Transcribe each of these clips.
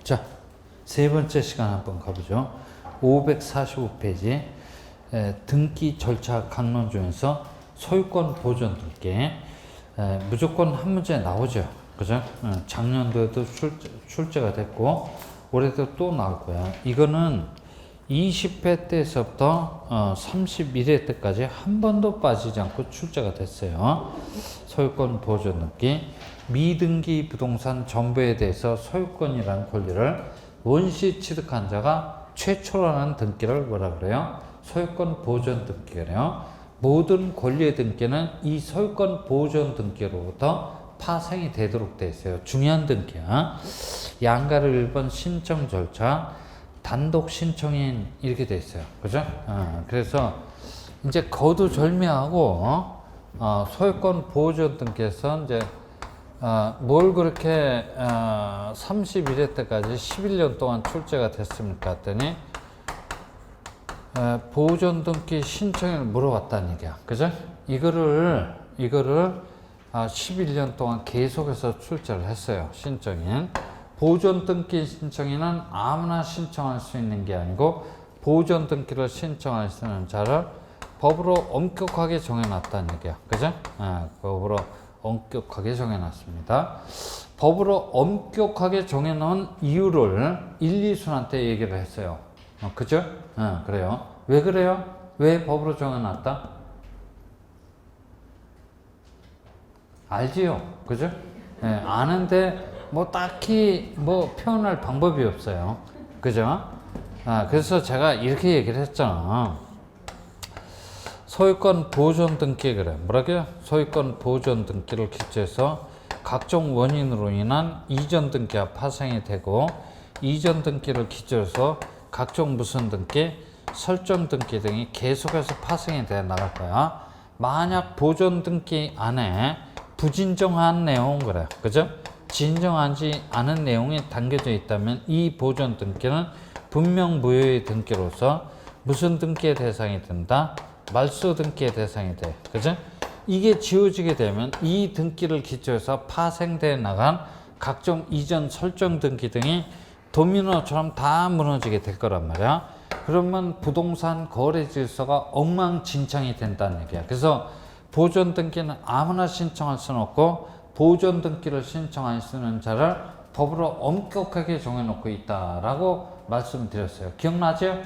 자, 세 번째 시간 한번 가보죠. 545페이지 등기 절차 강론 중에서 소유권 보존 등기 무조건 한 문제 나오죠. 그죠? 작년도에도 출제가 됐고 올해도 또 나올 거야. 이거는 20회 때에서부터 31회 때까지 한 번도 빠지지 않고 출제가 됐어요. 소유권 보존 등기. 미등기 부동산 전부에 대해서 소유권이라는 권리를 원시 취득한 자가 최초라는 등기를 뭐라 그래요? 소유권 보존 등기래요. 모든 권리의 등기는 이 소유권 보존 등기로부터 파생이 되도록 되어 있어요. 중요한 등기야. 양가를 1번 신청 절차, 단독 신청인 이렇게 되어 있어요. 그죠? 그래서 이제 거두절미하고 소유권 보존 등기에서 이제 뭘 그렇게 31회 때까지 11년 동안 출제가 됐습니까? 했더니 보존 등기 신청을 물어봤다는 얘기야. 그죠? 이거를 11년 동안 계속해서 출제를 했어요. 신청인. 보존 등기 신청인은 아무나 신청할 수 있는 게 아니고 보존 등기를 신청할 수 있는 자를 법으로 엄격하게 정해놨다는 얘기야. 그죠? 법으로 엄격하게 정해놨습니다. 법으로 엄격하게 정해놓은 이유를 1, 2순한테 얘기를 했어요. 그죠? 그래요. 왜 그래요? 왜 법으로 정해놨다? 알지요? 그죠? 아는데 뭐 딱히 뭐 표현할 방법이 없어요. 그죠? 그래서 제가 이렇게 얘기를 했잖아. 소유권 보존 등기 그래. 뭐라고요? 소유권 보존 등기를 기초해서 각종 원인으로 인한 이전 등기가 파생이 되고 이전 등기를 기초해서 각종 무슨 등기, 설정 등기 등이 계속해서 파생이 돼 나갈 거야. 만약 보존 등기 안에 부진정한 내용 그래. 그죠? 진정하지 않은 내용이 담겨져 있다면 이 보존 등기는 분명 무효의 등기로서 무슨 등기의 대상이 된다? 말소 등기의 대상이 돼. 그죠? 이게 지워지게 되면 이 등기를 기초해서 파생돼 나간 각종 이전 설정 등기 등이 도미노처럼 다 무너지게 될 거란 말이야. 그러면 부동산 거래 질서가 엉망진창이 된다는 얘기야. 그래서 보존 등기는 아무나 신청할 수는 없고 보존 등기를 신청할 수 있는 자를 법으로 엄격하게 정해놓고 있다라고 말씀드렸어요. 기억나죠?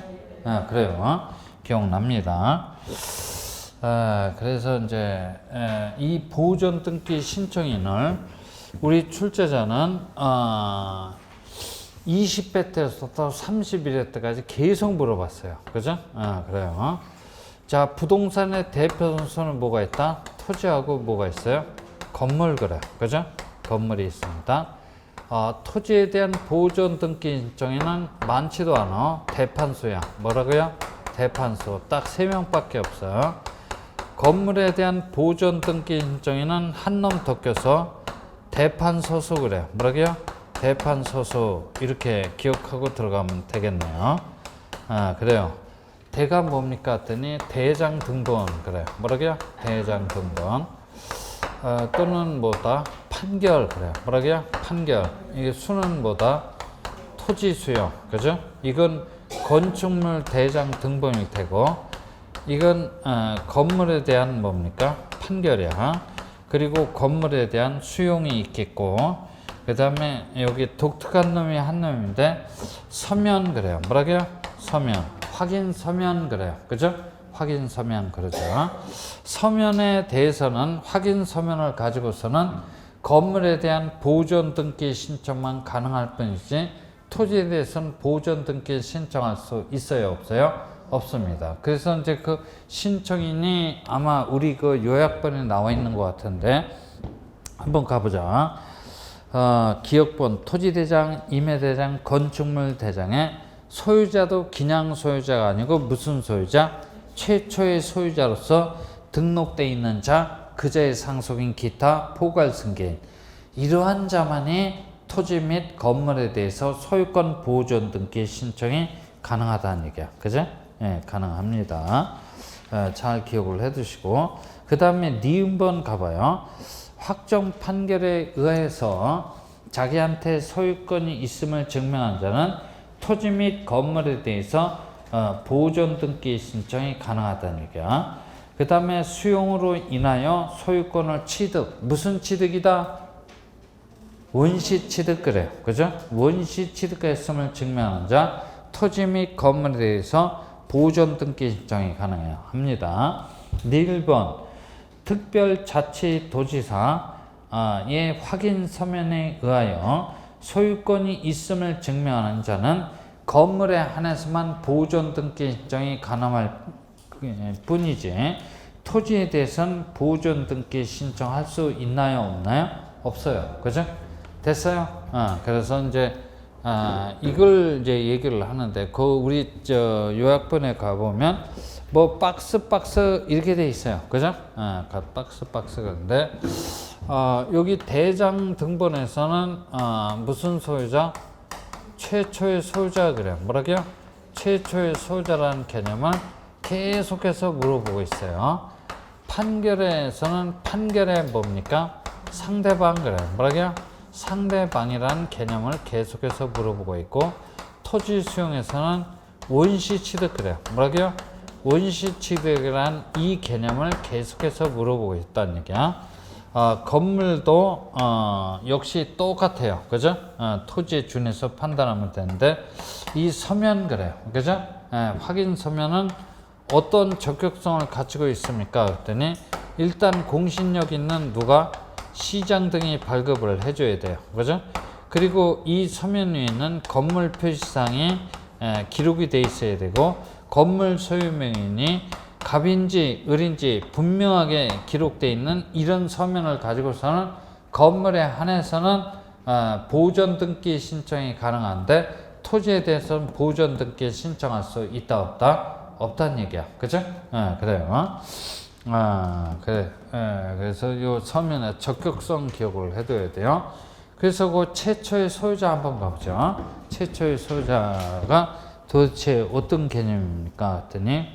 그래요. 기억납니다. 그래서 이제 이 보존 등기 신청인을 우리 출제자는 20회 때부터 31회 때까지 계속 물어봤어요. 그죠? 그래요. 자, 부동산의 대표 선수는 뭐가 있다? 토지하고 뭐가 있어요? 건물 그래. 그죠? 건물이 있습니다. 토지에 대한 보존 등기 신청에는 많지도 않아. 대판수야. 뭐라고요? 대판수. 딱 3명밖에 없어요. 건물에 대한 보존 등기 신청에는 한 놈 더 껴서 대판소수 그래. 뭐라고요? 대판소수. 이렇게 기억하고 들어가면 되겠네요. 그래요. 대가 뭡니까? 했더니 대장 등본 그래. 뭐라고요? 대장 등본. 또는 뭐다? 판결 그래. 뭐라고요? 판결. 이게 수는 뭐다? 토지 수요. 그죠? 이건 건축물 대장 등본일 테고 이건 건물에 대한 뭡니까? 판결이야. 그리고 건물에 대한 수용이 있겠고 그 다음에 여기 독특한 놈이 한 놈인데 서면 그래요. 뭐라고요? 서면. 확인 서면 그래요. 그죠? 확인 서면 그러죠. 서면에 대해서는 확인 서면을 가지고서는 건물에 대한 보존 등기 신청만 가능할 뿐이지 토지에 대해서는 보존 등기 신청할 수 있어요? 없어요? 없습니다. 그래서 이제 그 신청인이 아마 우리 그 요약본에 나와 있는 것 같은데 한번 가보자. 기억본, 토지대장, 임야대장, 건축물 대장의 소유자도 그냥 소유자가 아니고 무슨 소유자? 최초의 소유자로서 등록되어 있는 자, 그자의 상속인 기타 포괄 승계인. 이러한 자만이 토지 및 건물에 대해서 소유권 보존 등기 신청이 가능하다는 얘기야. 그죠? 예, 가능합니다. 잘 기억을 해 두시고. 그 다음에 니은번 가봐요. 확정 판결에 의해서 자기한테 소유권이 있음을 증명한 자는 토지 및 건물에 대해서 보존 등기 신청이 가능하다는 얘기야. 그 다음에 수용으로 인하여 소유권을 취득. 무슨 취득이다? 원시 취득 그래요. 그죠? 원시 취득했음을 증명하는 자, 토지 및 건물에 대해서 보존 등기 신청이 가능해요. 합니다. 1번 특별자치도지사의 확인 서면에 의하여 소유권이 있음을 증명하는 자는 건물에 한해서만 보존 등기 신청이 가능할 뿐이지 토지에 대해서는 보존 등기 신청할 수 있나요? 없나요? 없어요. 그죠? 됐어요? 그래서 이제 이걸 이제 얘기를 하는데 그 우리 요약본에 가보면 뭐 박스 이렇게 돼 있어요. 그죠? 박스가 있는데 여기 대장 등본에서는 무슨 소유자? 최초의 소유자 그래요. 뭐라고요? 최초의 소유자라는 개념을 계속해서 물어보고 있어요. 판결에서는 판결에 뭡니까? 상대방 그래요. 뭐라고요? 상대방이라는 개념을 계속해서 물어보고 있고 토지 수용에서는 원시 취득 그래요. 뭐라고요? 원시 취득이란 이 개념을 계속해서 물어보고 있다는 얘기야. 건물도 역시 똑같아요. 그죠? 토지에 준해서 판단하면 되는데 이 서면 그래요. 그죠? 확인 서면은 어떤 적격성을 가지고 있습니까? 그랬더니 일단 공신력 있는 누가 시장 등이 발급을 해줘야 돼요. 그죠? 그리고 이 서면 위에는 건물 표시상에 기록이 돼 있어야 되고 건물 소유명인이 갑인지 을인지 분명하게 기록되어 있는 이런 서면을 가지고서는 건물에 한해서는 보존 등기 신청이 가능한데 토지에 대해서는 보존 등기 신청할 수 있다 없다? 없다는 얘기야. 그죠? 그래요. 그래. 그래서 요 서면에 적격성 기억을 해둬야 돼요. 그래서 그 최초의 소유자 한번 가보죠. 최초의 소유자가 도대체 어떤 개념입니까? 했더니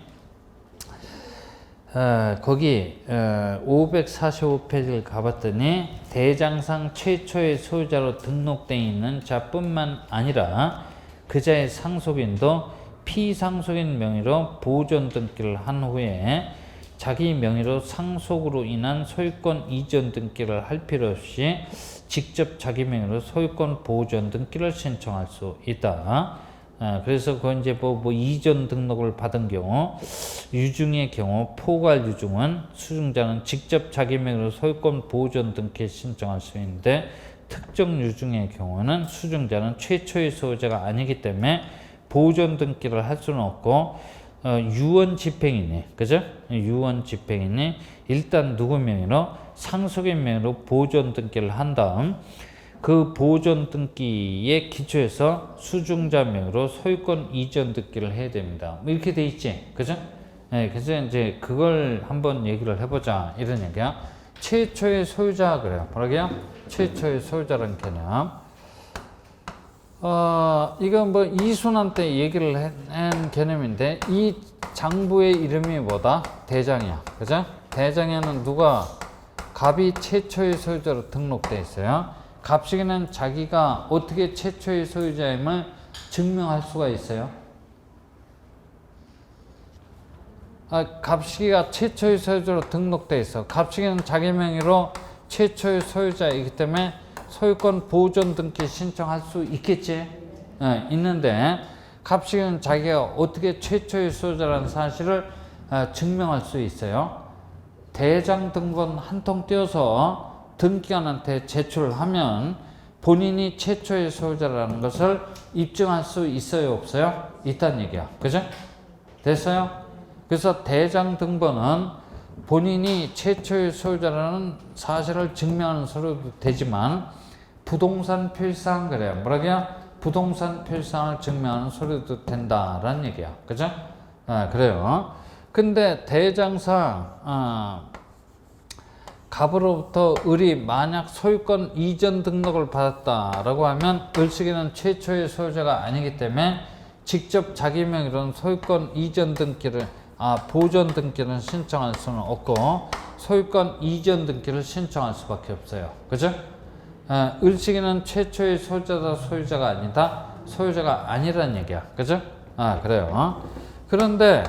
거기 545페이지를 가봤더니 대장상 최초의 소유자로 등록되어 있는 자뿐만 아니라 그자의 상속인도 피상속인 명의로 보존 등기를 한 후에 자기 명의로 상속으로 인한 소유권 이전 등기를 할 필요 없이 직접 자기 명의로 소유권 보존 등기를 신청할 수 있다. 그래서 그 이제 뭐 이전 등록을 받은 경우 유증의 경우 포괄 유증은 수증자는 직접 자기 명의로 소유권 보존 등기 신청할 수 있는데 특정 유증의 경우는 수증자는 최초의 소유자가 아니기 때문에 보존 등기를 할 수는 없고 유언 집행인이 그죠? 유언 집행인이 일단 누구 명의로 상속인 명의로 보존 등기를 한 다음 그 보존 등기에 기초해서 수증자 명의로 소유권 이전 등기를 해야 됩니다. 뭐 이렇게 돼 있지, 그죠? 그래서 이제 그걸 한번 얘기를 해보자 이런 얘기야. 최초의 소유자 그래요. 뭐라고요? 최초의 소유자라는 개념. 이건 뭐 이순환 때 얘기를 한 개념인데 이 장부의 이름이 뭐다? 대장이야. 그죠? 대장에는 누가 갑이 최초의 소유자로 등록돼 있어요. 갑식이는 자기가 어떻게 최초의 소유자임을 증명할 수가 있어요? 갑식이가 최초의 소유자로 등록돼 있어. 갑식이는 자기 명의로 최초의 소유자이기 때문에 소유권 보존 등기 신청할 수 있겠지? 있는데 갑식이는 자기가 어떻게 최초의 소유자라는 사실을 증명할 수 있어요. 대장 등본 한 통 떼어서 등기관한테 제출을 하면 본인이 최초의 소유자라는 것을 입증할 수 있어요? 없어요? 있다는 얘기야. 그죠? 됐어요? 그래서 대장 등본은 본인이 최초의 소유자라는 사실을 증명하는 서류도 되지만 부동산 표시상 그래요. 뭐라고요? 부동산 표시상을 증명하는 서류도 된다라는 얘기야. 그죠? 그래요. 근데 대장상 갑으로부터 을이 만약 소유권 이전 등록을 받았다라고 하면 을식이는 최초의 소유자가 아니기 때문에 직접 자기 명의로는 소유권 이전 등기를 보존 등기를 신청할 수는 없고 소유권 이전 등기를 신청할 수밖에 없어요. 그죠? 을식이는 최초의 소유자다, 소유자가 아니다? 소유자가 아니란 얘기야. 그죠? 그래요. 그런데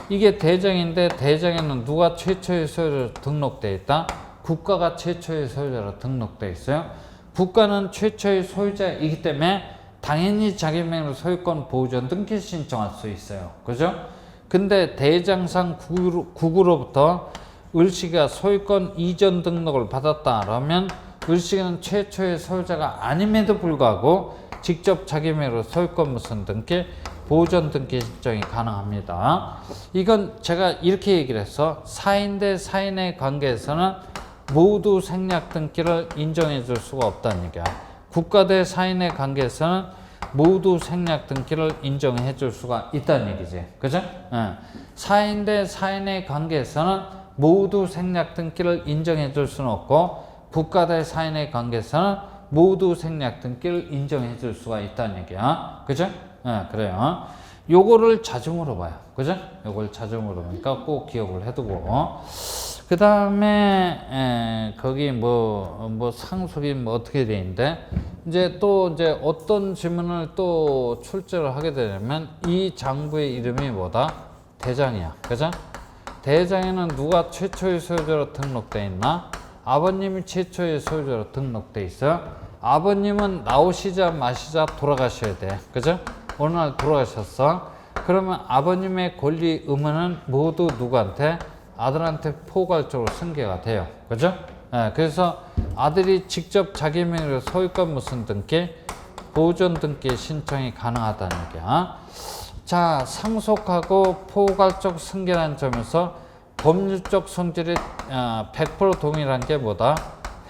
이게 대장인데 대장에는 누가 최초의 소유자로 등록돼 있다? 국가가 최초의 소유자로 등록돼 있어요. 국가는 최초의 소유자이기 때문에 당연히 자기 명의로 소유권 보호전 등기 신청할 수 있어요. 그죠? 근데 대장상 국으로부터 을식이가 소유권 이전 등록을 받았다라면 을식이는 최초의 소유자가 아님에도 불구하고 직접 자기 명의로 소유권 무슨 등기, 보전 등기 신청이 가능합니다. 이건 제가 이렇게 얘기를 했어. 사인 대 사인의 관계에서는 모두 생략 등기를 인정해 줄 수가 없다는 얘기야. 국가 대 사인의 관계에서는 모두 생략 등기를 인정해 줄 수가 있다는 얘기지. 그죠? 사인 대 사인의 관계에서는 모두 생략 등기를 인정해 줄 수는 없고 국가 대 사인의 관계에서는 모두 생략 등기를 인정해 줄 수가 있다는 얘기야. 그죠? 그래요. 요거를 자주 물어봐요. 그죠? 요걸 자주 물어보니까 꼭 기억을 해두고. 그 다음에, 거기 상속이 어떻게 돼 있는데, 이제 어떤 질문을 또 출제를 하게 되냐면, 이 장부의 이름이 뭐다? 대장이야. 그죠? 대장에는 누가 최초의 소유자로 등록돼 있나? 아버님이 최초의 소유자로 등록돼 있어요. 아버님은 나오시자 마시자 돌아가셔야 돼. 그죠? 어느 날 돌아가셨어. 그러면 아버님의 권리 의무는 모두 누구한테? 아들한테 포괄적으로 승계가 돼요. 그죠? 그래서 아들이 직접 자기 명의로 소유권 무슨 등기, 보존 등기 신청이 가능하다는 얘기야. 자, 상속하고 포괄적 승계라는 점에서 법률적 성질이 100% 동일한 게 뭐다?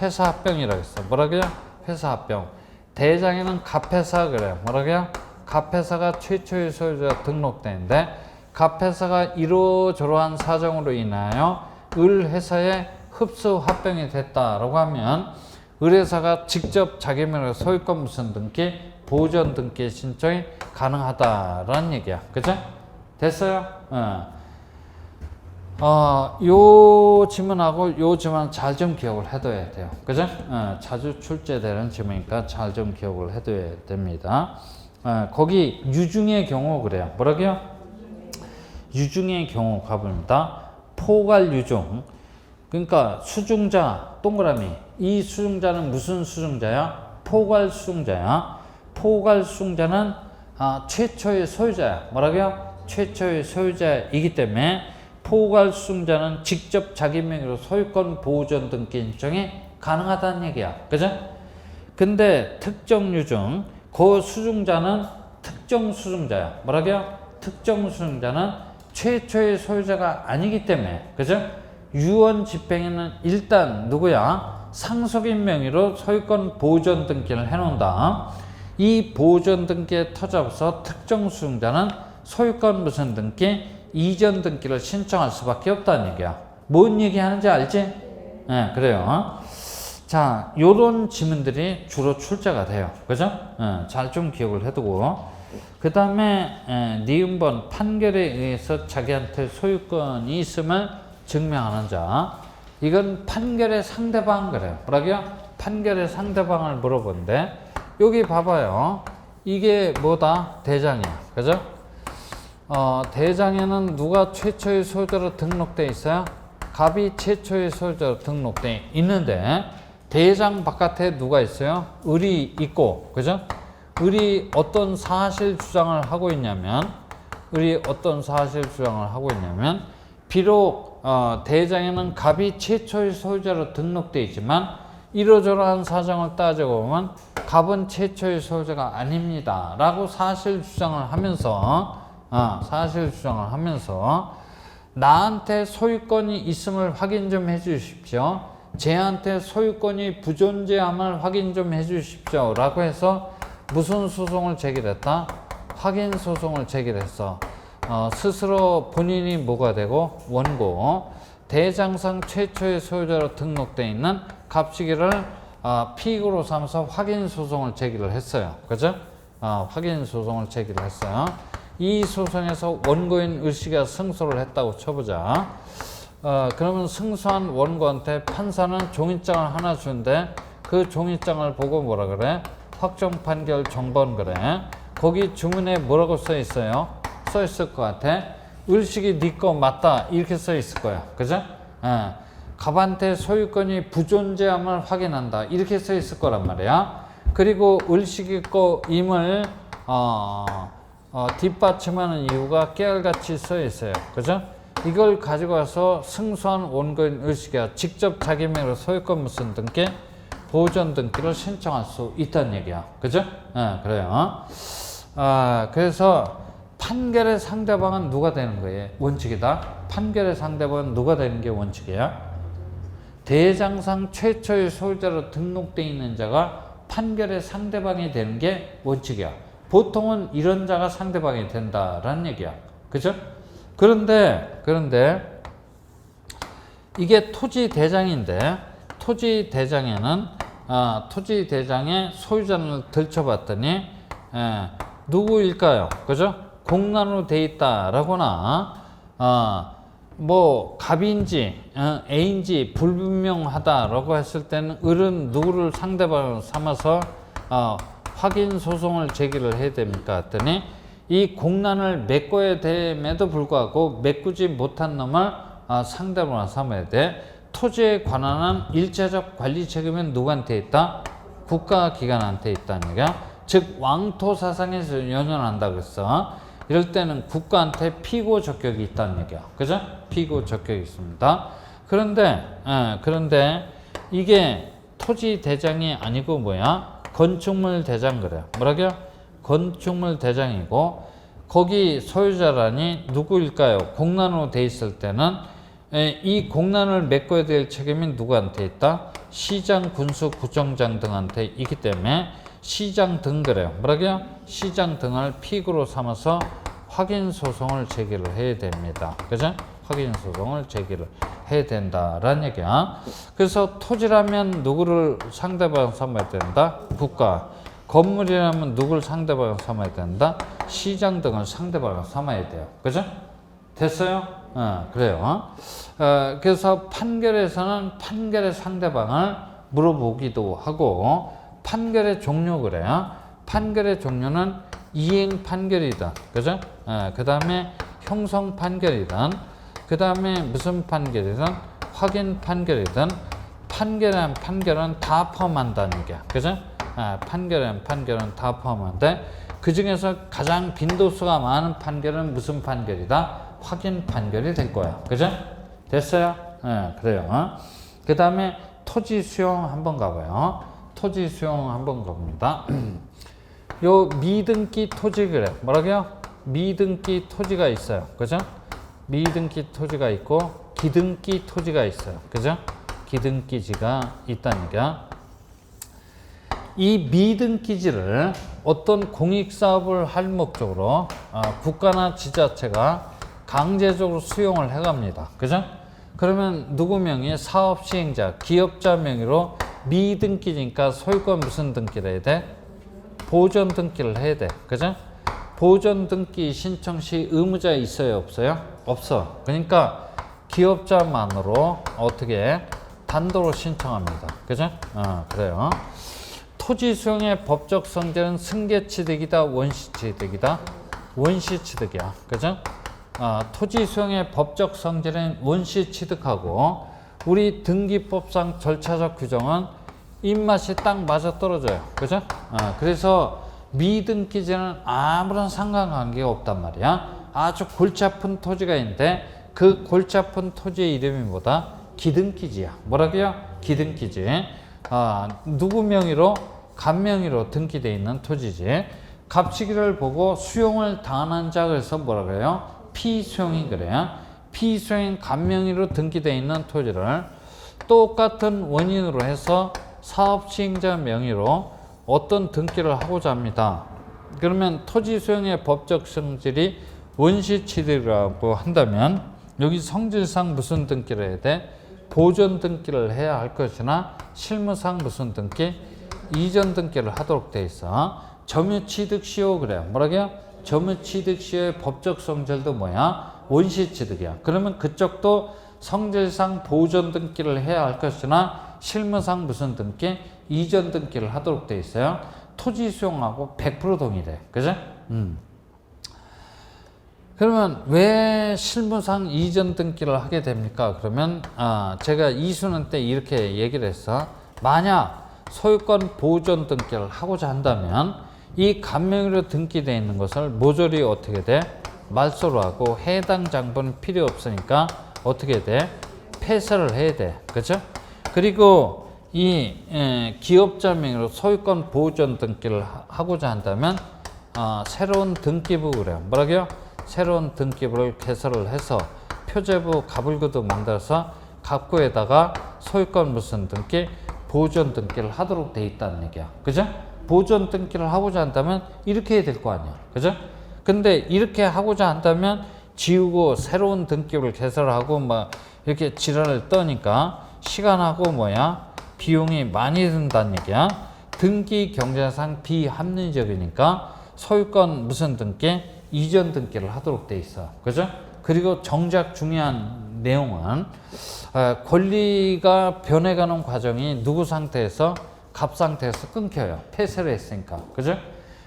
회사 합병이라고 했어. 뭐라고요? 회사 합병. 대장에는 갑회사 그래요. 뭐라고요? 갑회사가 최초의 소유자가 등록되는데 갑회사가 이러저러한 사정으로 인하여 을회사에 흡수 합병이 됐다라고 하면 을회사가 직접 자기 명의로 소유권 무슨 등기, 보전 등기 신청이 가능하다라는 얘기야. 그죠? 됐어요? 요 지문하고 요 지문 잘 좀 기억을 해둬야 돼요. 그죠? 자주 출제되는 지문이니까 잘 좀 기억을 해둬야 됩니다. 거기 유중의 경우 그래요. 뭐라고요? 유중의 경우 가봅니다. 포괄 유중. 그러니까 수중자 동그라미. 이 수중자는 무슨 수중자야? 포괄 수중자야. 포괄 수중자는 최초의 소유자야. 뭐라고요? 최초의 소유자이기 때문에 포괄 수중자는 직접 자기 명의로 소유권 보호전 등기 신청이 가능하다는 얘기야. 그죠? 근데 특정 유중, 그 수중자는 특정 수중자야. 뭐라고요? 특정 수중자는 최초의 소유자가 아니기 때문에, 그죠? 유언 집행에는 일단 누구야? 상속인 명의로 소유권 보존 등기를 해놓는다. 이 보존 등기에 터져서 특정 수중자는 소유권 무슨 등기, 이전 등기를 신청할 수밖에 없다는 얘기야. 뭔 얘기 하는지 알지? 네, 그래요. 자, 요런 지문들이 주로 출제가 돼요. 그죠? 잘 좀 기억을 해두고. 그 다음에 니은번 판결에 의해서 자기한테 소유권이 있음을 증명하는 자. 이건 판결의 상대방 그래요. 뭐라고요? 판결의 상대방을 물어본데 여기 봐봐요. 이게 뭐다? 대장이야. 그죠? 대장에는 누가 최초의 소유자로 등록돼 있어요? 갑이 최초의 소유자로 등록돼 있는데 대장 바깥에 누가 있어요? 을이 있고, 그죠? 을이 어떤 사실 주장을 하고 있냐면, 비록 대장에는 갑이 최초의 소유자로 등록돼 있지만 이러저러한 사정을 따져보면 갑은 최초의 소유자가 아닙니다 라고 사실 주장을 하면서 나한테 소유권이 있음을 확인 좀 해주십시오. 쟤한테 소유권이 부존재함을 확인 좀 해주십시오 라고 해서 무슨 소송을 제기했다? 확인 소송을 제기했어. 스스로 본인이 뭐가 되고 원고 대장상 최초의 소유자로 등록되어 있는 갑시기를 피의고로 삼아서 확인 소송을 제기를 했어요. 그죠? 확인 소송을 제기를 했어요. 이 소송에서 원고인 을씨가 승소를 했다고 쳐보자. 그러면 승소한 원고한테 판사는 종이장을 하나 주는데 그 종이장을 보고 뭐라 그래? 확정 판결 정번 그래. 거기 주문에 뭐라고 써 있어요? 써 있을 것 같아. 을식이 네 거 맞다 이렇게 써 있을 거야. 그죠? 갑한테 소유권이 부존재함을 확인한다 이렇게 써 있을 거란 말이야. 그리고 을식이 거임을 뒷받침하는 이유가 깨알같이 써 있어요. 그죠? 이걸 가지고 와서 승소한 원고인 을식이가 직접 자기 명의로 소유권 무슨 등기, 보존 등기를 신청할 수 있다는 얘기야. 그죠? 그래요. 그래서 판결의 상대방은 누가 되는 거예요? 원칙이다. 판결의 상대방은 누가 되는 게 원칙이야? 대장상 최초의 소유자로 등록되어 있는 자가 판결의 상대방이 되는 게 원칙이야. 보통은 이런 자가 상대방이 된다라는 얘기야. 그죠? 그런데 이게 토지 대장인데 토지 대장에는 토지 대장의 소유자를 들춰봤더니 누구일까요? 그죠? 공란으로 돼 있다라거나 뭐 갑인지 A인지 불분명하다라고 했을 때는 을은 누구를 상대방으로 삼아서 확인 소송을 제기를 해야 됩니까? 했더니 이 공란을 메꿔야 됨에도 불구하고 메꾸지 못한 놈을 상대방으로 삼아야 돼. 토지에 관한 일차적 관리 책임은 누구한테 있다? 국가기관한테 있다는 얘기야. 즉 왕토 사상에서 연연한다 그랬어. 이럴 때는 국가한테 피고 적격이 있다는 얘기야. 그죠? 피고 적격이 있습니다. 그런데 이게 토지 대장이 아니고 뭐야? 건축물 대장 그래요. 뭐라고요? 건축물 대장이고 거기 소유자란이 누구일까요? 공란으로 돼 있을 때는 이 공란을 메꿔야 될 책임이 누구한테 있다? 시장, 군수, 구청장 등한테 있기 때문에 시장 등 그래요. 뭐라고요? 시장 등을 피고로 삼아서 확인 소송을 제기를 해야 됩니다. 그죠? 확인 소송을 제기를 해야 된다라는 얘기야. 그래서 토지라면 누구를 상대방 삼아야 된다? 국가. 건물이라면 누구를 상대방 삼아야 된다? 시장 등을 상대방 삼아야 돼요. 그죠? 됐어요? 그래요. 그래서 판결에서는 판결의 상대방을 물어보기도 하고 판결의 종류 그래요. 판결의 종류는 이행 판결이든, 그죠? 그 다음에 형성 판결이든, 그 다음에 무슨 판결이든, 확인 판결이든, 판결은 다 포함한다는 얘기야. 그죠? 판결은 다 포함한데, 그 중에서 가장 빈도수가 많은 판결은 무슨 판결이다? 확인 판결이 될 거야. 그죠? 됐어요? 그래요. 그 다음에 토지 수용 한번 가봐요. 토지 수용 한번 가봅니다. 요 미등기 토지 그래. 뭐라고요? 미등기 토지가 있어요. 그죠? 미등기 토지가 있고 기등기 토지가 있어요. 그죠? 기등기지가 있다는 얘기야. 이 미등기지를 어떤 공익사업을 할 목적으로 국가나 지자체가 강제적으로 수용을 해갑니다. 그죠? 그러면 누구 명의 사업 시행자, 기업자 명의로 미등기니까 소유권 무슨 등기를 해야 돼? 보존 등기를 해야 돼. 그죠? 보존 등기 신청 시 의무자 있어요? 없어요? 없어. 그러니까 기업자만으로 어떻게 단독으로 신청합니다. 그죠? 그래요. 토지 수용의 법적 성질은 승계취득이다, 원시취득이다? 원시취득이야. 그죠? 토지 수용의 법적 성질은 원시취득하고 우리 등기법상 절차적 규정은 입맛이 딱 맞아 떨어져요. 그죠? 그래서 미등기지는 아무런 상관관계가 없단 말이야. 아주 골치 아픈 토지가 있는데 그 골치 아픈 토지의 이름이 뭐다? 기등기지야. 뭐라고요? 기등기지. 누구 명의로? 갑 명의로 등기되어 있는 토지지. 갑시기를 보고 수용을 당하는 자 그래서 뭐라 그래요? 피수용이 그래요. 피수용 갑 명의로 등기되어 있는 토지를 똑같은 원인으로 해서 사업 시행자 명의로 어떤 등기를 하고자 합니다. 그러면 토지 수용의 법적 성질이 원시취득이라고 한다면 여기 성질상 무슨 등기를 해야 돼? 보존 등기를 해야 할 것이나 실무상 무슨 등기? 이전 등기를 하도록 돼 있어. 점유취득시효 그래요. 뭐라고요? 점유취득시효의 법적 성질도 뭐야? 원시취득이야. 그러면 그쪽도 성질상 보존 등기를 해야 할 것이나 실무상 무슨 등기? 이전 등기를 하도록 돼 있어요. 토지 수용하고 100% 동일해. 그죠? 그러면 왜 실무상 이전 등기를 하게 됩니까? 그러면 제가 이수능 때 이렇게 얘기를 했어. 만약 소유권 보존 등기를 하고자 한다면 이 간명의로 등기되어 있는 것을 모조리 어떻게 돼? 말소로 하고 해당 장부는 필요 없으니까 어떻게 돼? 폐쇄를 해야 돼. 그죠? 그리고 이 기업자 명의로 소유권 보존 등기를 하고자 한다면 새로운 등기부 그래요. 뭐라고요? 새로운 등기부를 개설을 해서 표제부 갑을구도 만들어서 갑구에다가 소유권 무슨 등기? 보존 등기를 하도록 돼 있다는 얘기야. 그죠? 보존 등기를 하고자 한다면 이렇게 해야 될 거 아니야. 그죠? 근데 이렇게 하고자 한다면 지우고 새로운 등기부를 개설하고 막 이렇게 지랄을 떠니까 시간하고 비용이 많이 든다는 얘기야. 등기 경제상 비합리적이니까 소유권 무슨 등기? 이전 등기를 하도록 돼 있어. 그죠? 그리고 정작 중요한 내용은 권리가 변해가는 과정이 누구 상태에서? 갑 상태에서 끊겨요. 폐쇄를 했으니까. 그죠?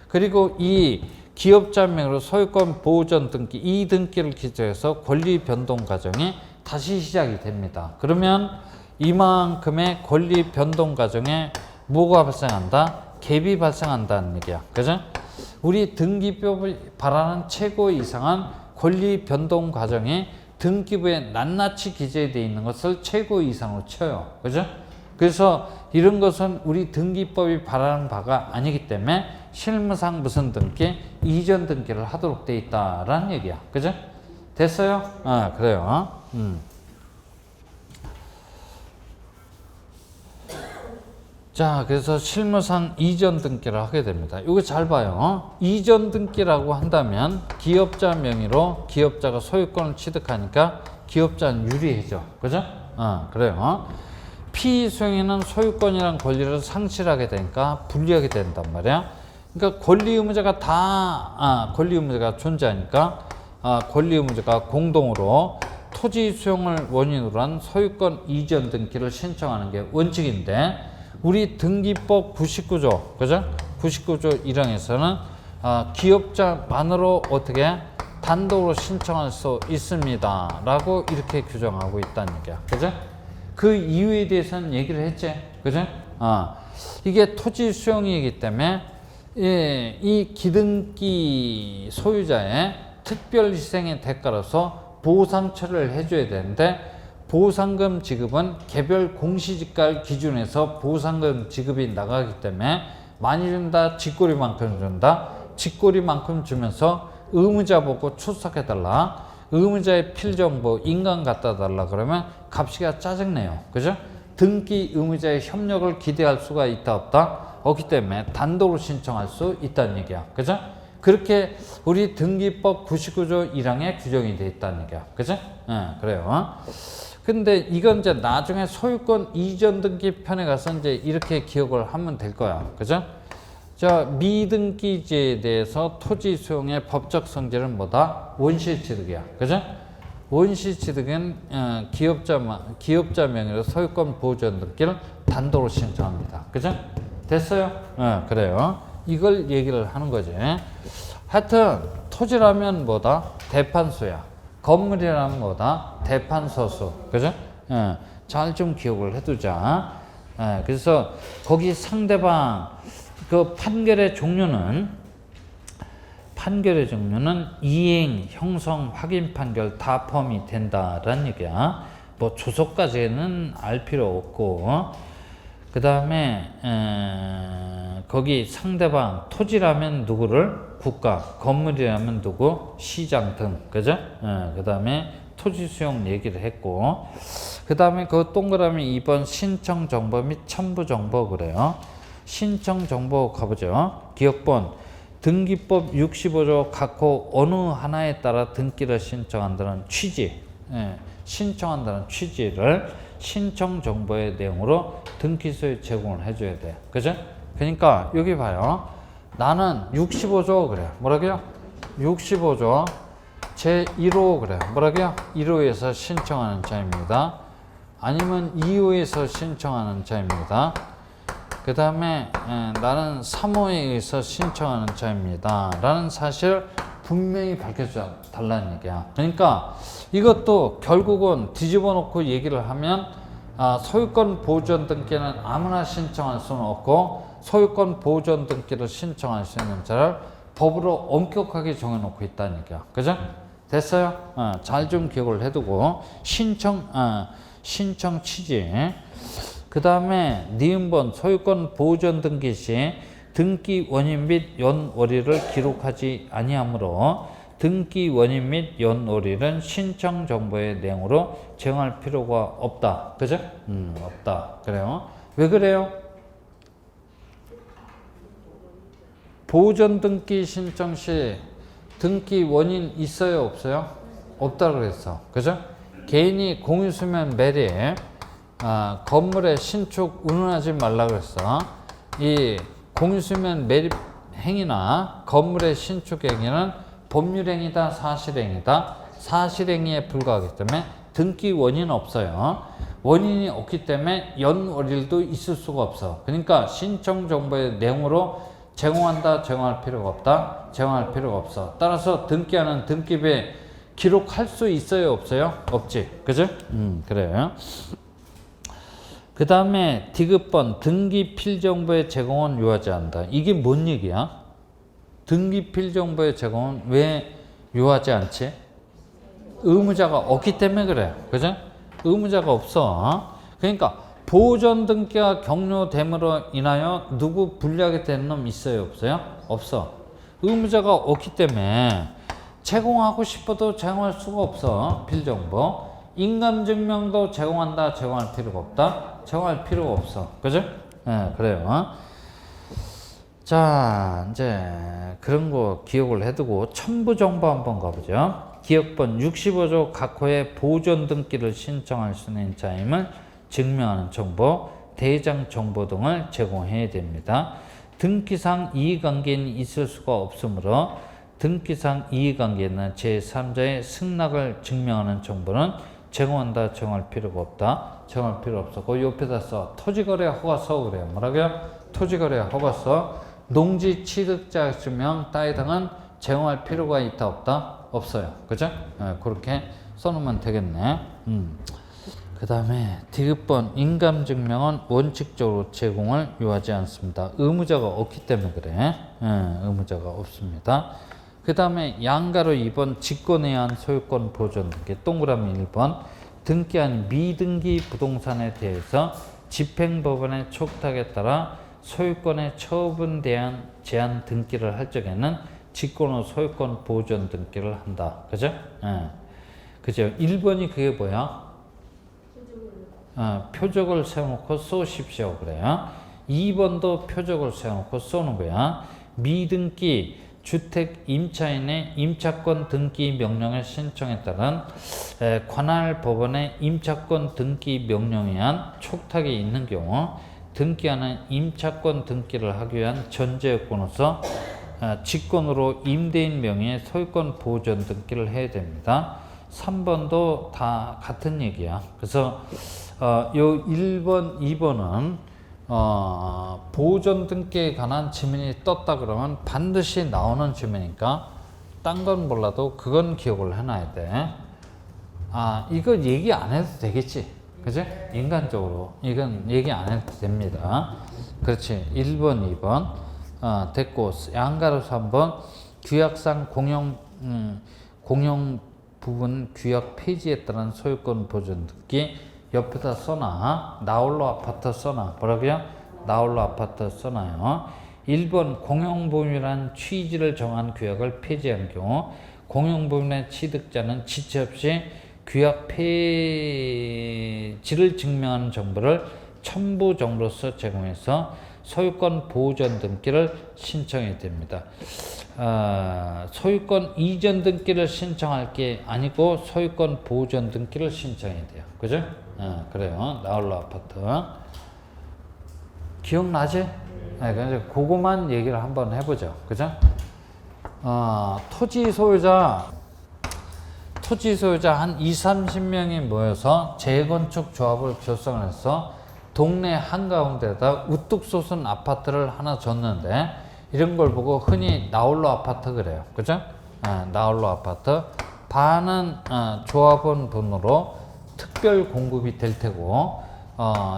그리고 이 기업자 명의로 소유권 보존 등기, 이 등기를 기초해서 권리 변동 과정이 다시 시작이 됩니다. 그러면 이만큼의 권리 변동 과정에 뭐가 발생한다? 갭이 발생한다는 얘기야. 그죠? 우리 등기법이 바라는 최고 이상한 권리 변동 과정이 등기부에 낱낱이 기재되어 있는 것을 최고 이상으로 쳐요. 그죠? 그래서 이런 것은 우리 등기법이 바라는 바가 아니기 때문에 실무상 무슨 등기? 이전 등기를 하도록 돼 있다라는 얘기야. 그죠? 됐어요? 그래요. 자, 그래서 실무상 이전 등기를 하게 됩니다. 이거 잘 봐요. 이전 등기라고 한다면 기업자 명의로 기업자가 소유권을 취득하니까 기업자는 유리해져. 그죠? 그래요. 피수용인은 소유권이란 권리를 상실하게 되니까 불리하게 된단 말이야. 그러니까 권리 의무자가 권리 의무자가 존재하니까 권리 의무자가 공동으로 토지 수용을 원인으로 한 소유권 이전 등기를 신청하는 게 원칙인데 우리 등기법 99조, 그죠? 99조 1항에서는 기업자만으로 어떻게 단독으로 신청할 수 있습니다. 라고 이렇게 규정하고 있다는 얘기야. 그죠? 그 이유에 대해서는 얘기를 했지. 그죠? 이게 토지 수용이기 때문에 이 기등기 소유자의 특별 희생의 대가로서 보상 처리를 해줘야 되는데 보상금 지급은 개별 공시지가를 기준해서 보상금 지급이 나가기 때문에 많이 준다, 쥐꼬리만큼 준다. 쥐꼬리만큼 주면서 의무자 보고 출석해달라. 의무자의 필정보, 인감 갖다 달라 그러면 값이가 짜증내요. 그죠? 등기 의무자의 협력을 기대할 수가 있다 없다? 없기 때문에 단독으로 신청할 수 있다는 얘기야. 그죠? 그렇게 우리 등기법 99조 1항에 규정이 되어 있다는 얘기야. 그죠? 그래요. 근데 이건 이제 나중에 소유권 이전 등기 편에 가서 이제 이렇게 기억을 하면 될 거야. 그죠? 자, 미등기제에 대해서 토지 수용의 법적 성질은 뭐다? 원시취득이야. 그죠? 원시취득은 기업자 명의로 소유권 보존 등기를 단독으로 신청합니다. 그죠? 됐어요? 그래요. 이걸 얘기를 하는 거지. 하여튼 토지라면 뭐다? 대판소야. 건물이라면 뭐다? 대판서수. 그죠? 잘 좀 기억을 해두자. 그래서 거기 상대방 그 판결의 종류는 이행, 형성, 확인 판결 다 포함이 된다라는 얘기야. 뭐 주소까지는 알 필요 없고 그 다음에 거기 상대방 토지라면 누구를? 국가, 건물이라면 누구? 시장 등. 그죠? 그 다음에 토지 수용 얘기를 했고 그 다음에 그 동그라미 2번 신청 정보 및 첨부 정보 그래요. 신청 정보 가보죠. 기억본 등기법 65조 각호 어느 하나에 따라 등기를 신청한다는 취지, 신청한다는 취지를 신청 정보의 내용으로 등기소에 제공을 해줘야 돼. 그죠? 그러니까 여기 봐요. 나는 65조 그래. 뭐라고요? 65조 제1호 그래. 뭐라고요? 1호에서 신청하는 자입니다. 아니면 이호에서 신청하는 자입니다. 그 다음에 나는 3호에 의해서 신청하는 자입니다 라는 사실을 분명히 밝혀줘 달라는 얘기야. 그러니까 이것도 결국은 뒤집어 놓고 얘기를 하면 소유권 보존 등기는 아무나 신청할 수는 없고 소유권 보존 등기를 신청할 수 있는 자를 법으로 엄격하게 정해놓고 있다는 얘기야. 그죠? 됐어요? 잘 좀 기억을 해두고 신청 취지. 그 다음에 니은번 소유권 보존 등기 시 등기 원인 및 연월일을 기록하지 아니하므로 등기 원인 및 연월일은 신청 정보의 내용으로 제공할 필요가 없다. 그죠? 없다. 그래요. 왜 그래요? 보존 등기 신청 시 등기 원인 있어요? 없어요? 없다 그랬어. 그죠? 개인이 공유수면 매립 건물의 신축 운운하지 말라 그랬어. 이 공유수면 매립 행위나 건물의 신축 행위는 법률행위다, 사실행위다. 사실행위에 불과하기 때문에 등기 원인은 없어요. 원인이 없기 때문에 연월일도 있을 수가 없어. 그러니까 신청 정보의 내용으로 제공한다, 제공할 필요가 없다, 제공할 필요가 없어. 따라서 등기하는 등기부에 기록할 수 있어요, 없어요? 없지. 그죠? 그래요. 그 다음에 디귿번 등기 필정보의 제공은 요하지 않는다. 이게 뭔 얘기야? 등기 필정보의 제공은 왜 요하지 않지? 의무자가 없기 때문에 그래. 그죠? 의무자가 없어. 그러니까 보존 등기가 격려됨으로 인하여 누구 불리하게 되는 놈 있어요, 없어요? 없어. 의무자가 없기 때문에 제공하고 싶어도 제공할 수가 없어. 필정보. 인감증명도 제공한다, 제공할 필요가 없다, 제공할 필요가 없어. 그죠? 네, 그래요. 자, 이제 그런 거 기억을 해두고 첨부정보 한번 가보죠. 기억번 65조 각 호의 보존 등기를 신청할 수 있는 자임을 증명하는 정보, 대장 정보 등을 제공해야 됩니다. 등기상 이해관계는 있을 수가 없으므로 등기상 이해관계는 제3자의 승낙을 증명하는 정보는 제공한다, 제공할 필요가 없다, 제공할 필요 없어. 그 옆에다 써. 토지거래 허가서 그래요. 뭐라고요? 토지거래 허가서. 농지 취득자 증명 따위 등은 제공할 필요가 있다, 없다? 없어요. 그죠? 그렇게 써놓으면 되겠네. 그 다음에 디귿번 인감증명은 원칙적으로 제공을 요하지 않습니다. 의무자가 없기 때문에 그래. 의무자가 없습니다. 그 다음에 양가로 2번 직권에 의한 소유권 보존 등기. 동그라미 1번 등기한 미등기 부동산에 대해서 집행법원의 촉탁에 따라 소유권의 처분대한 제한 등기를 할 적에는 직권 후 소유권 보존 등기를 한다. 그죠? 그죠? 1번이 그게 뭐야? 표적을 세워놓고 쏘십시오. 그래요. 2번도 표적을 세워놓고 쏘는 거야. 미등기 주택 임차인의 임차권 등기 명령을 신청에 따른 관할 법원의 임차권 등기 명령에 의한 촉탁이 있는 경우 등기하는 임차권 등기를 하기 위한 전제 요건으로서 직권으로 임대인 명의의 소유권 보존 등기를 해야 됩니다. 3번도 다 같은 얘기야. 그래서 요 1번, 2번은 보존 등기에 관한 지문이 떴다 그러면 반드시 나오는 지문이니까 딴 건 몰라도 그건 기억을 해놔야 돼. 이거 얘기 안 해도 되겠지. 그죠? 인간적으로 이건 얘기 안 해도 됩니다. 그렇지. 1번, 2번 됐고 양가로 3번 규약상 공용 부분 규약 폐지에 따른 소유권 보존 등기 옆에다 써놔. 나홀로 아파트 써놔. 뭐라고요? 나홀로 아파트 써놔요. 1번 공용보험이라는 취지를 정한 규약을 폐지한 경우 공용보험의 취득자는 지체 없이 규약 폐지를 증명하는 정보를 첨부 정보로서 제공해서 소유권 보존 등기를 신청해야 됩니다. 소유권 이전 등기를 신청할 게 아니고 소유권 보존 등기를 신청해야 돼요. 그죠? 그래요. 나홀로 아파트. 기억나지? 그래서 그거만 얘기를 한번 해보죠. 그죠? 토지 토지 소유자 한 20-30명이 모여서 재건축 조합을 결성해서 동네 한가운데다 우뚝 솟은 아파트를 하나 줬는데 이런 걸 보고 흔히 나홀로 아파트 그래요. 그죠? 나홀로 아파트. 반은 조합원 분으로 특별 공급이 될 테고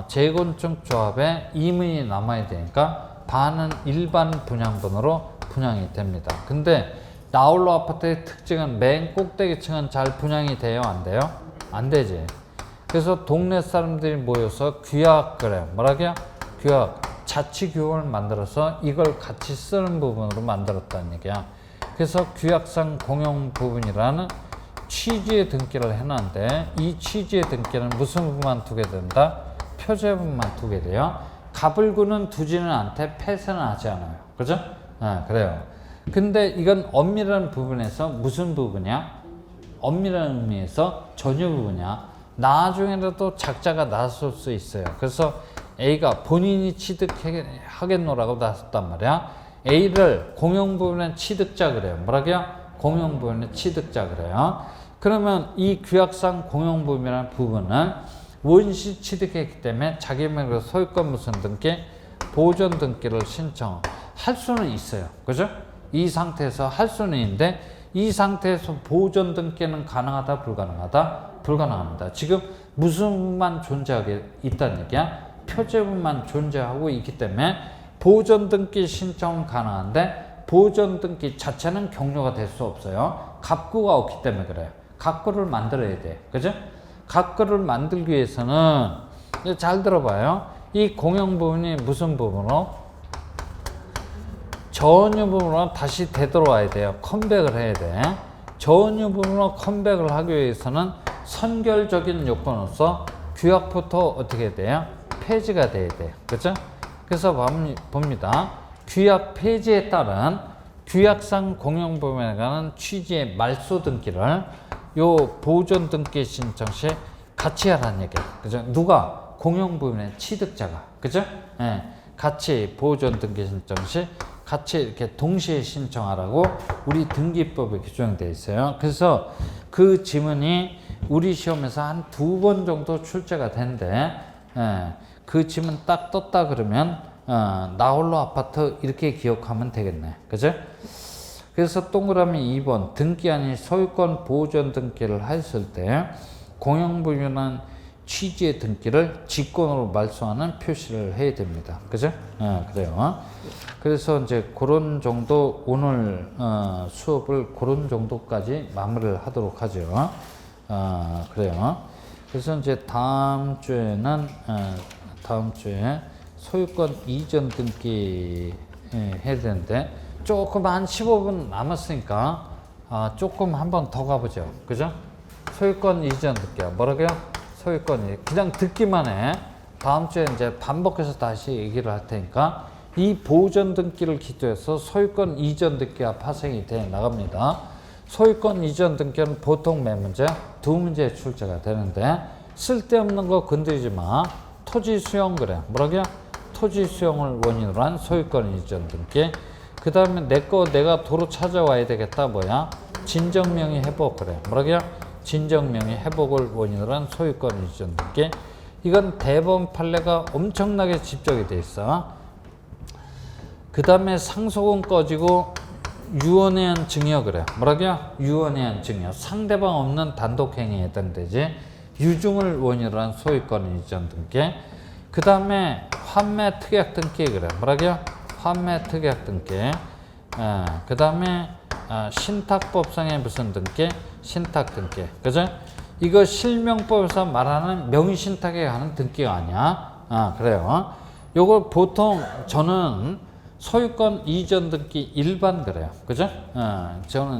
재건축 조합에 이문이 남아야 되니까 반은 일반 분양분으로 분양이 됩니다. 근데 나홀로 아파트의 특징은 맨 꼭대기층은 잘 분양이 돼요? 안 돼요? 안 되지. 그래서 동네 사람들이 모여서 규약 그래요. 뭐라고요? 규약. 자치규약을 만들어서 이걸 같이 쓰는 부분으로 만들었다는 얘기야. 그래서 규약상 공용 부분이라는 취지의 등기를 해놨는데 이 취지의 등기는 무슨 부분만 두게 된다? 표제부만 두게 돼요. 갑을구는 두지는 않대 폐쇄는 하지 않아요. 그죠? 그래요. 근데 이건 엄밀한 부분에서 무슨 부분이야? 엄밀한 의미에서 전유 부분이야. 나중에라도 작자가 나설 수 있어요. 그래서 A가 본인이 취득하겠노라고 나섰단 말이야. A를 공용 부분의 취득자 그래요. 뭐라고요? 공용 부분의 취득자 그래요. 그러면 이 규약상 공용 부분이라는 부분은 원시 취득했기 때문에 자기 명의로 소유권 무슨 등기, 보존 등기를 신청할 수는 있어요. 그죠? 이 상태에서 할 수는 있는데 이 상태에서 보존 등기는 가능하다, 불가능하다? 불가능합니다. 지금 무슨 부분만 존재하게 있다는 얘기야? 표제부만 존재하고 있기 때문에 보존 등기 신청은 가능한데 보존 등기 자체는 경료가 될 수 없어요. 갑구가 없기 때문에 그래요. 갑구를 만들어야 돼. 그죠? 갑구를 만들기 위해서는 잘 들어봐요. 이 공용 부분이 무슨 부분으로? 전유 부분으로 다시 되돌아와야 돼요. 컴백을 해야 돼. 전유 부분으로 컴백을 하기 위해서는 선결적인 요건으로서 규약부터 어떻게 돼요? 폐지가 돼야 돼요. 그죠? 그래서 봅니다. 규약 폐지에 따른 규약상 공용 부분에 관한 취지의 말소 등기를 요 보존 등기 신청 시 같이 하라는 얘기예요. 그죠? 누가? 공용 부분의 취득자가. 그죠? 예. 같이 보존 등기 신청 시 같이 이렇게 동시에 신청하라고 우리 등기법에 규정되어 있어요. 그래서 그 지문이 우리 시험에서 한 2번 정도 출제가 된대. 그 지문 딱 떴다 그러면 나홀로 아파트 이렇게 기억하면 되겠네. 그죠? 그래서 동그라미 2번 등기 아닌 소유권 보존 등기를 했을 때 공용부유는 취지의 등기를 직권으로 말소하는 표시를 해야 됩니다. 그죠? 그래요. 그래서 이제 그런 정도 오늘 수업을 그런 정도까지 마무리를 하도록 하죠. 그래요. 그래서 이제 다음 주에 소유권 이전 등기 해야 되는데 조금 한 15분 남았으니까 조금 한번 더 가보죠. 그죠? 소유권 이전 등기야. 뭐라고요? 소유권이 그냥 듣기만 해. 다음 주에 이제 반복해서 다시 얘기를 할 테니까 이 보존 등기를 기초해서 소유권 이전 등기가 파생이 돼 나갑니다. 소유권 이전 등기는 보통 몇 문제? 2문제 출제가 되는데 쓸데없는 거 건드리지 마. 토지 수용 그래. 뭐라고요? 토지 수용을 원인으로 한 소유권 이전 등기. 그 다음에 내가 도로 찾아와야 되겠다. 뭐야? 진정명의 회복 그래. 뭐라고요? 진정명의 회복을 원인으로 한 소유권 이전 등기. 이건 대법원 판례가 엄청나게 집적이 돼 있어. 그 다음에 상속은 꺼지고 유언에 의한 증여 그래. 뭐라고요? 유언에 의한 증여. 상대방 없는 단독행위에 해당되지. 유증을 원인으로 한 소유권 이전 등기. 그 다음에 환매 특약 등기 그래. 뭐라고요? 환매 특약 등기. 그 다음에 신탁법상의 무슨 등기? 신탁 등기. 그죠? 이거 실명법에서 말하는 명의신탁에 관한 등기가 아니야. 그래요. 요걸 보통 저는 소유권 이전 등기 일반 그래요. 그죠?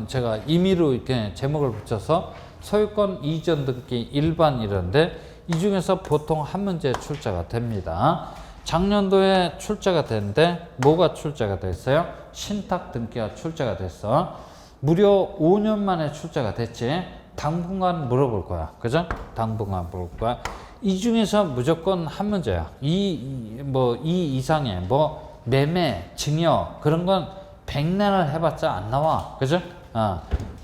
제가 임의로 이렇게 제목을 붙여서 소유권 이전 등기 일반 이런데 이 중에서 보통 한 문제 출제가 됩니다. 작년도에 출제가 됐는데 뭐가 출제가 됐어요? 신탁 등기가 출제가 됐어. 무려 5년 만에 출제가 됐지. 당분간 물어볼 거야. 그죠? 당분간 물어볼 거야. 이 중에서 무조건 한 문제야. 이 이상의 매매, 증여 그런 건 100년을 해봤자 안 나와. 그죠?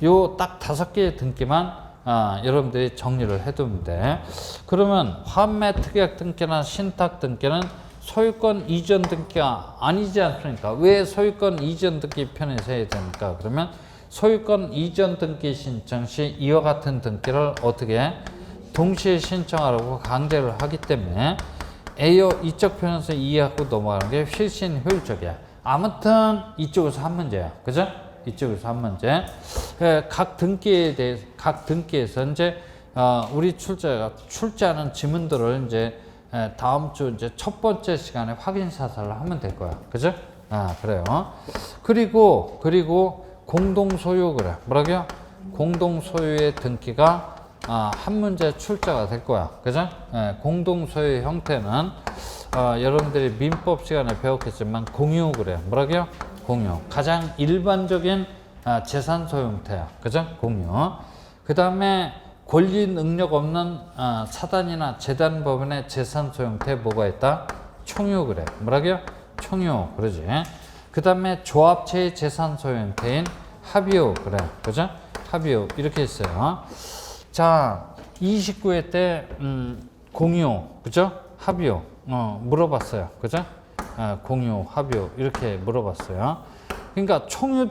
요 딱 5개의 등기만 여러분들이 정리를 해두면 돼. 그러면 환매 특약 등기나 신탁 등기는 소유권 이전 등기가 아니지 않습니까? 왜 소유권 이전 등기 편에서 해야 됩니까? 그러면 소유권 이전 등기 신청 시 이와 같은 등기를 어떻게 동시에 신청하라고 강제를 하기 때문에 A요 이쪽 편에서 이해하고 넘어가는 게 훨씬 효율적이야. 아무튼 이쪽에서 한 문제야. 그죠? 이쪽에서 한 문제. 각 등기에 대해서, 각 등기에서 이제, 우리 출제가 출제하는 지문들을 이제, 다음 주 이제 첫 번째 시간에 확인 사살을 하면 될 거야. 그죠? 그래요. 그리고 공동 소유 그래. 뭐라고요? 공동 소유의 등기가 한 문제 출제가 될 거야. 그죠? 공동 소유 형태는 여러분들이 민법 시간에 배웠겠지만 공유 그래. 뭐라고요? 공유. 가장 일반적인 재산 소유 형태야. 그죠? 공유. 그 다음에 권리 능력 없는 사단이나 재단 법인의 재산 소유 형태 뭐가 있다? 총유 그래. 뭐라고요? 총유. 그러지. 그 다음에 조합체의 재산 소유 형태인 합의요. 그래. 그죠? 합의요. 이렇게 있어요. 자, 29회 때 공유. 그죠? 합의요. 물어봤어요. 그죠? 공유, 합의요. 이렇게 물어봤어요. 그러니까 총유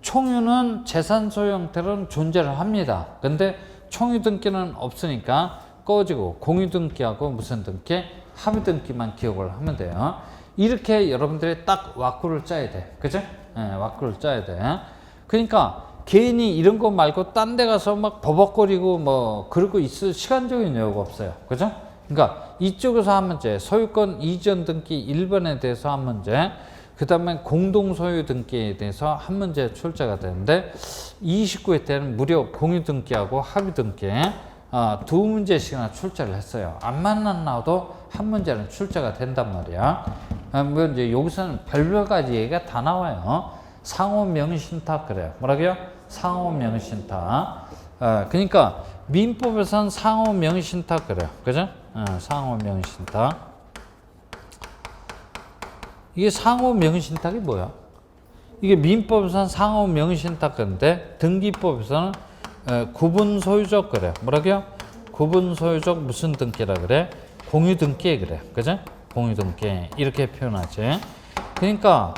총유는 재산 소유 형태로는 존재를 합니다. 근데 총유 등기는 없으니까 꺼지고 공유 등기하고 무슨 등기? 합의 등기만 기억을 하면 돼요. 이렇게 여러분들이 딱 왁구를 짜야 돼. 그죠? 왁구를 짜야 돼. 그러니까 개인이 이런 거 말고 딴 데 가서 막 버벅거리고 뭐 그러고 있을 시간적인 여유가 없어요. 그죠? 그러니까 이쪽에서 한 문제, 소유권 이전 등기 1번에 대해서 한 문제, 그 다음에 공동 소유 등기에 대해서 한 문제 출제가 되는데 29회 때는 무려 공유 등기하고 합의 등기 두 문제씩이나 출제를 했어요. 안만 안 나와도 한 문제는 출제가 된단 말이야. 뭐 이제 여기서는 별별 가지 얘기가 다 나와요. 상호 명의신탁 그래요. 뭐라고요? 상호 명의신탁. 그러니까 민법에서는 상호 명의신탁 그래요. 그죠? 상호 명의신탁. 이게 상호 명의신탁이 뭐야? 이게 민법에서는 상호 명의신탁 건데 등기법에서는 구분 소유적 그래. 뭐라고요? 구분 소유적 무슨 등기라 그래? 공유 등기 그래. 그죠? 공유 등기 이렇게 표현하지. 그러니까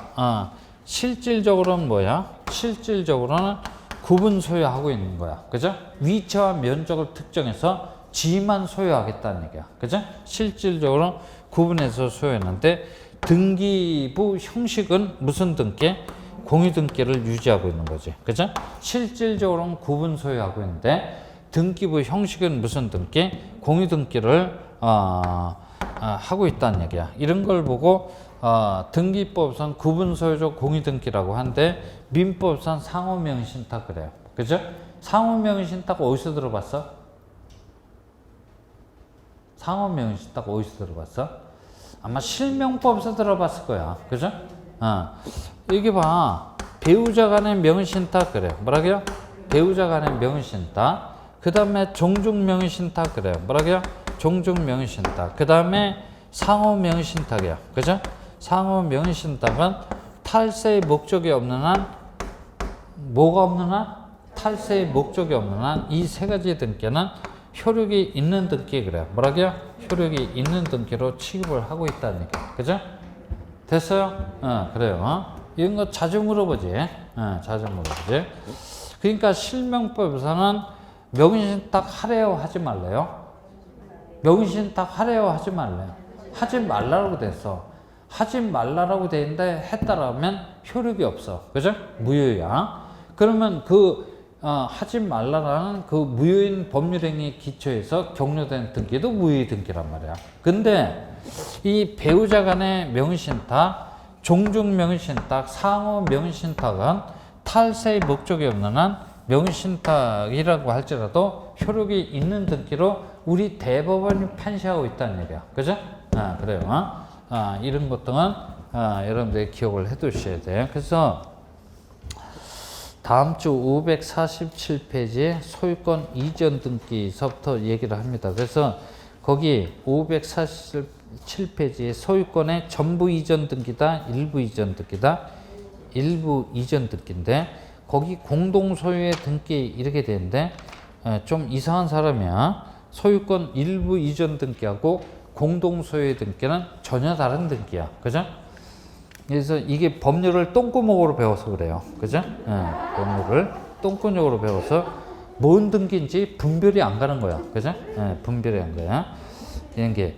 실질적으로는 뭐야? 실질적으로는 구분 소유하고 있는 거야. 그죠? 위치와 면적을 특정해서 지만 소유하겠다는 얘기야. 그죠? 실질적으로 구분해서 소유했는데 등기부 형식은 무슨 등기? 공유 등기를 유지하고 있는 거지. 그죠? 실질적으로는 구분 소유하고 있는데 등기부 형식은 무슨 등기? 공유 등기를 하고 있다는 얘기야. 이런 걸 보고 등기법상 구분 소유적 공유 등기라고 하는데 민법상 상호 명의신탁 그래요. 그죠? 상호 명의신탁 어디서 들어봤어? 상호 명의신탁 어디서 들어봤어? 아마 실명법에서 들어봤을 거야. 그죠? 여기 봐. 배우자 간의 명의신탁 그래요. 뭐라고요? 배우자 간의 명의신탁. 그 다음에 종중 명의신탁 그래요. 뭐라고요? 종중 명의신탁. 그 다음에 상호 명의신탁이야. 그죠? 상호 명의신탁은 탈세의 목적이 없는 한, 뭐가 없는 한? 탈세의 목적이 없는 한 이 세 가지 등기는 효력이 있는 등기 그래요. 뭐라고요? 효력이 있는 등기로 취급을 하고 있다는 얘기야. 그죠? 됐어요? 그래요. 이런 거 자주 물어보지. 자주 물어보지. 그러니까 실명법에서는 명의신탁 하래요? 하지 말래요? 명의신탁 하래요? 하지 말래요? 하지 말라고 됐어. 하지 말라고 돼 있는데 했다라면 효력이 없어. 그죠? 무효야. 그러면 하지 말라라는 그 무효인 법률행위 기초에서 격려된 등기도 무효의 등기란 말이야. 근데 이 배우자 간의 명의신탁, 종중 명의신탁, 상호 명의신탁은 탈세의 목적이 없는 한 명의신탁이라고 할지라도 효력이 있는 등기로 우리 대법원이 판시하고 있다는 얘기야. 그죠? 그래요. 이런 것들은 여러분들이 기억을 해 두셔야 돼요. 그래서 다음 주 547페이지에 소유권 이전 등기서부터 얘기를 합니다. 그래서 거기 547페이지에 소유권의 전부 이전 등기다, 일부 이전 등기다, 일부 이전 등기인데 거기 공동 소유의 등기 이렇게 되는데 좀 이상한 사람이야. 소유권 일부 이전 등기하고 공동 소유의 등기는 전혀 다른 등기야. 그죠? 그래서 이게 법률을 똥구멍으로 배워서 그래요. 그죠? 법률을 똥구멍으로 배워서 뭔 등기인지 분별이 안 가는 거야. 그죠? 분별이 안 가요. 이런 게.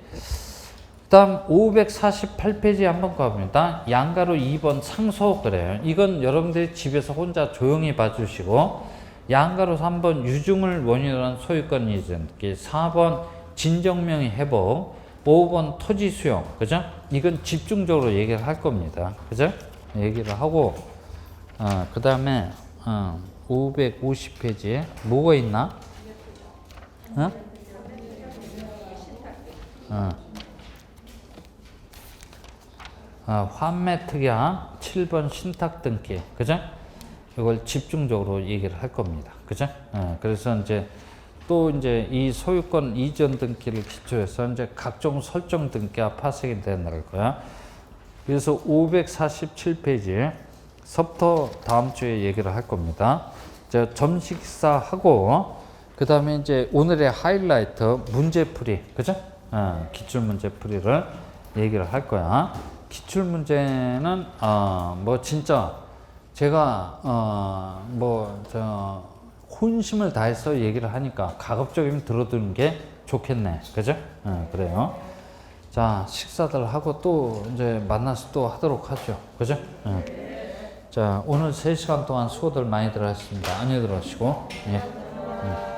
다음 548페이지 한번 가봅니다. 양가로 2번 상속 그래요. 이건 여러분들이 집에서 혼자 조용히 봐주시고, 양가로 3번 유증을 원인으로 한 소유권 이전, 4번 진정명의 회복, 5번 토지 수용. 그죠? 이건 집중적으로 얘기를 할 겁니다. 그죠? 얘기를 하고, 그 다음에 550페이지에 뭐가 있나? 환매 특약 7번 신탁 등기. 그죠? 이걸 집중적으로 얘기를 할 겁니다. 그죠? 그래서 이제 또 이제 이 소유권 이전 등기를 기초해서 이제 각종 설정 등기가 파생이 된다는 거야. 그래서 547페이지 서부터 다음 주에 얘기를 할 겁니다. 점식사하고 그 다음에 이제 오늘의 하이라이트 문제풀이. 그죠? 기출 문제풀이를 얘기를 할 거야. 기출 문제는 뭐 진짜 제가 혼심을 다해서 얘기를 하니까 가급적이면 들어두는 게 좋겠네. 그죠? 그래요. 자, 식사들 하고 또 이제 만나서 또 하도록 하죠. 그죠? 자, 오늘 3시간 동안 수고들 많이들 하셨습니다. 안녕히 들어가시고. 예.